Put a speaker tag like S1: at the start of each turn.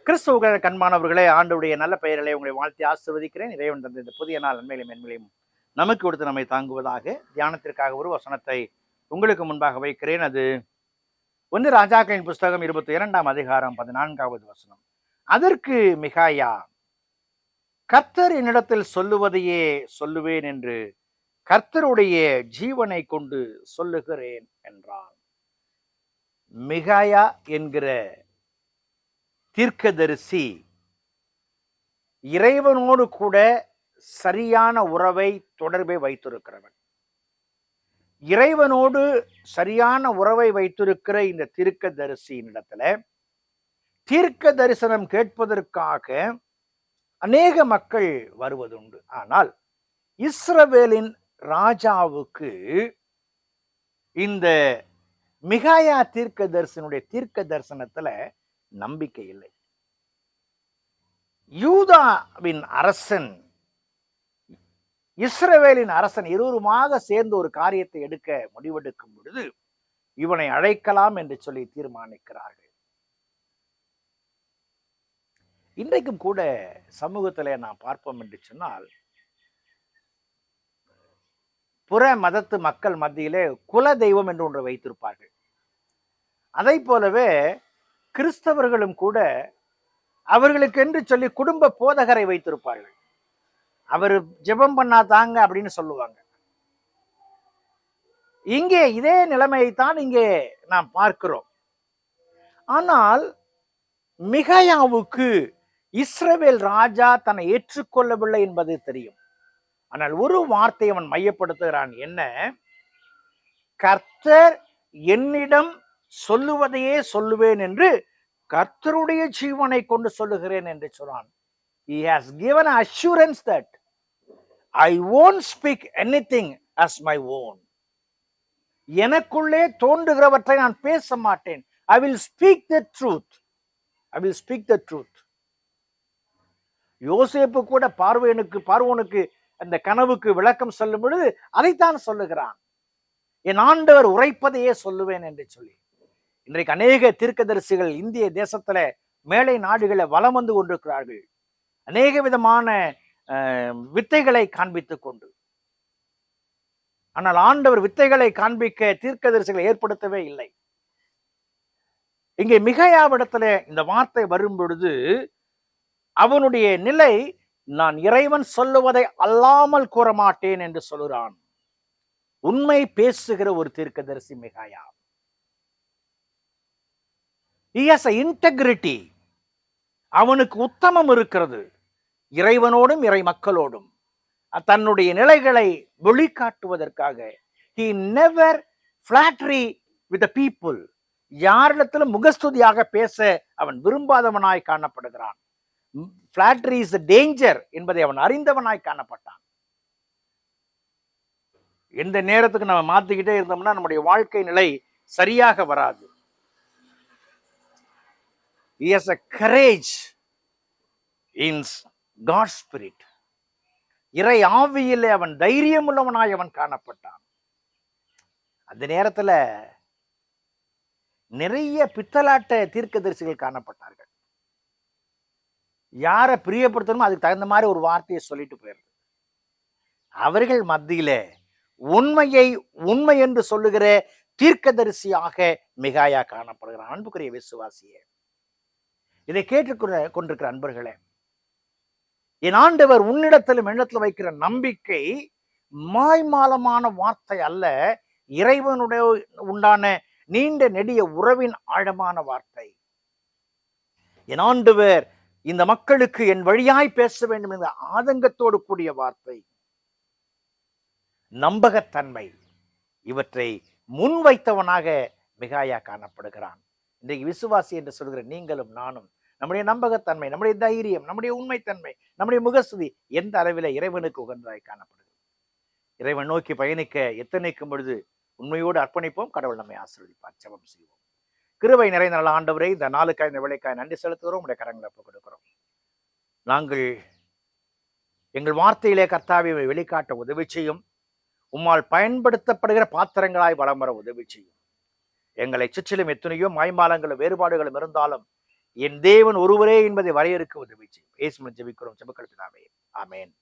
S1: கிறிஸ்துவ கண்மானவர்களே, ஆண்டவருடைய நல்ல பெயர்களை உங்களை வாழ்த்தி ஆசிர்வதிக்கிறேன். இறைவன் தந்த இந்த புதிய நாள் நன்மையிலும் மென்மையிலும் நமக்கு கொடுத்து நம்மை தாங்குவதாக. தியானத்திற்காக ஒரு வசனத்தை உங்களுக்கு முன்பாக வைக்கிறேன். அது 1 ராஜாக்களின் புஸ்தகம் 22ஆம் அதிகாரம் 14வது வசனம். அதற்கு மிகாயா, கர்த்தர் என்னிடத்தில் சொல்லுவதையே சொல்லுவேன் என்று கர்த்தருடைய ஜீவனை கொண்டு சொல்லுகிறேன் என்றான். மிகாயா என்கிற தீர்க்கதரிசி இறைவனோடு கூட சரியான உறவை தொடர்பை வைத்திருக்கிறவன். இறைவனோடு சரியான உறவை வைத்திருக்கிற இந்த தீர்க்கதரிசியினிடத்துல தீர்க்க தரிசனம் கேட்பதற்காக அநேக மக்கள் வருவதுண்டு. ஆனால் இஸ்ரவேலின் ராஜாவுக்கு இந்த மிகாயா தீர்க்க தரிசனத்துல நம்பிக்கை இல்லை. யூதாவின் அரசன், இஸ்ரவேலின் அரசன் இருவருமாக சேர்ந்து ஒரு காரியத்தை எடுக்க முடிவெடுக்கும் பொழுது இவனை அழைக்கலாம் என்று சொல்லி தீர்மானிக்கிறார்கள். இன்றைக்கும் கூட சமூகத்திலே நாம் பார்ப்போம் என்று சொன்னால், புற மதத்து மக்கள் மத்தியிலே குல தெய்வம் என்று ஒன்று வைத்திருப்பார்கள். அதை போலவே கிறிஸ்தவர்களும் கூட அவர்களுக்கு என்று சொல்லி குடும்ப போதகரை வைத்திருப்பார்கள். அவர் ஜெபம் பண்ணாதாங்க அப்படின்னு சொல்லுவாங்க. இங்கே இதே நிலைமையைத்தான் இங்கே நாம் பார்க்கிறோம். ஆனால் மிகாயாவுக்கு இஸ்ரவேல் ராஜா தன்னை ஏற்றுக்கொள்ளவில்லை என்பது தெரியும். ஆனால் ஒரு வார்த்தை அவன் மையப்படுத்துகிறான். என்ன? கர்த்தர் என்னிடம் சொல்லுவதையே சொல்லுவேன் என்று கர்த்தருடைய ஜீவனை கொண்டு சொல்லுகிறேன் என்று சொன்னான். He has given assurance that I won't speak anything as my own. எனக்குள்ளே தோன்றுகிறவற்றை நான் பேச மாட்டேன். I will speak the truth. I will speak the truth. யோசேப்பு கூட பார்வோனுக்கு அந்த கனவுக்கு விளக்கம் சொல்லும் பொழுது அதைத்தான் சொல்லுகிறான். என் ஆண்டவர் உரைப்பதையே சொல்லுவேன் என்று சொல்லி. இன்றைக்கு அநேக தீர்க்கதரிசிகள் இந்திய தேசத்துல மேலை நாடுகளை வலம் வந்து கொண்டிருக்கிறார்கள். அநேக விதமான வித்தைகளை காண்பித்துக் கொண்டு. ஆனால் ஆண்டவர் வித்தைகளை காண்பிக்க தீர்க்கதரிசிகளை ஏற்படுத்தவே இல்லை. இங்கே மிகாயாவிடத்துல இந்த வார்த்தை வரும் பொழுது அவனுடைய நிலை, நான் இறைவன் சொல்லுவதை அல்லாமல் கூற மாட்டேன் என்று சொல்கிறான். உண்மை பேசுகிற ஒரு தீர்க்கதரிசி மிகாயா. He has an integrity. அவனுக்கு உத்தமம் இருக்கிறது. இறைவனோடும் இறை மக்களோடும் தன்னுடைய நிலைகளை வெளிக்காட்டுவதற்காக. He never flattery with the people. யாரிடத்திலும் முகஸ்துதியாக பேச அவன் விரும்பாதவனாய் காணப்படுகிறான். Flattery is a danger என்பதை அவன் அறிந்தவனாய் காணப்பட்டான். எந்த நேரத்துக்கு நம்ம மாத்திக்கிட்டே இருந்தோம்னா நம்முடைய வாழ்க்கை நிலை சரியாக வராது. He has a courage in God's spirit. இறை ஆவியிலே அவன் தைரியம் உள்ளவனாய் அவன் காணப்பட்டான். அந்த நேரத்துல நிறைய பித்தலாட்ட தீர்க்கதரிசிகள் காணப்பட்டார்கள். யாரை பிரியப்படுத்தணுமோ அதுக்கு தகுந்த மாதிரி ஒரு வார்த்தையை சொல்லிட்டு போயிடுது. அவர்கள் மத்தியில உண்மையை உண்மை என்று சொல்லுகிற தீர்க்கதரிசியாக மிகாயா காணப்படுகிறான். அன்புக்குரிய விசுவாசியே, இதை கொண்டிருக்கிற அன்பர்களே, என் ஆண்டவர் உன்னிடத்திலும் எண்ணத்தில் வைக்கிற நம்பிக்கை மாய்மாலமான வார்த்தை அல்ல, இறைவனுடைய உண்டான நீண்ட நெடிய உறவின் ஆழமான வார்த்தை. என் ஆண்டவர் இந்த மக்களுக்கு என் வழியாய் பேச வேண்டும் என்ற ஆதங்கத்தோடு கூடிய வார்த்தை. நம்பகத்தன்மை இவற்றை முன்வைத்தவனாக மிகாயா காணப்படுகிறான். இன்றைக்கு விசுவாசி என்று சொல்கிற நீங்களும் நானும் நம்முடைய நம்பகத்தன்மை, நம்முடைய தைரியம், நம்முடைய உண்மைத்தன்மை, நம்முடைய முகஸ்துதி எந்த அளவில் இறைவனுக்கு உகந்ததாய் காணப்படுகிறது. இறைவன் நோக்கி பயணிக்க எத்தனைக்கும் பொழுது உண்மையோடு அர்ப்பணிப்போம். கடவுள் நம்மை ஆசீர்வதிப்பார். ஜெபம் செய்வோம். கிருபை நிறைந்த நல்ல ஆண்டவரே, இந்த நாளுக்காய் இந்த வேளைக்காய் நன்றி செலுத்துகிறோம். உடைய கரங்களை ஒப்புக் கொடுக்கிறோம். நாங்கள் எங்கள் வார்த்தையிலே கர்த்தாவை வெளிக்காட்ட உதவி செய்யும். உம்மால் பயன்படுத்தப்படுகிற பாத்திரங்களாய் வலம் வர உதவி செய்யும். எங்களை சுற்றிலும் எத்தனையோ மாய்மாலங்களும் வேறுபாடுகளும் இருந்தாலும் என் தேவன் ஒருவரே என்பதை வரையறுக்க உதவி செய்யும். இயேசுவின் ஜெபிக்கிறோம், ஜெபக்கேள் பிதாவே. ஆமென்.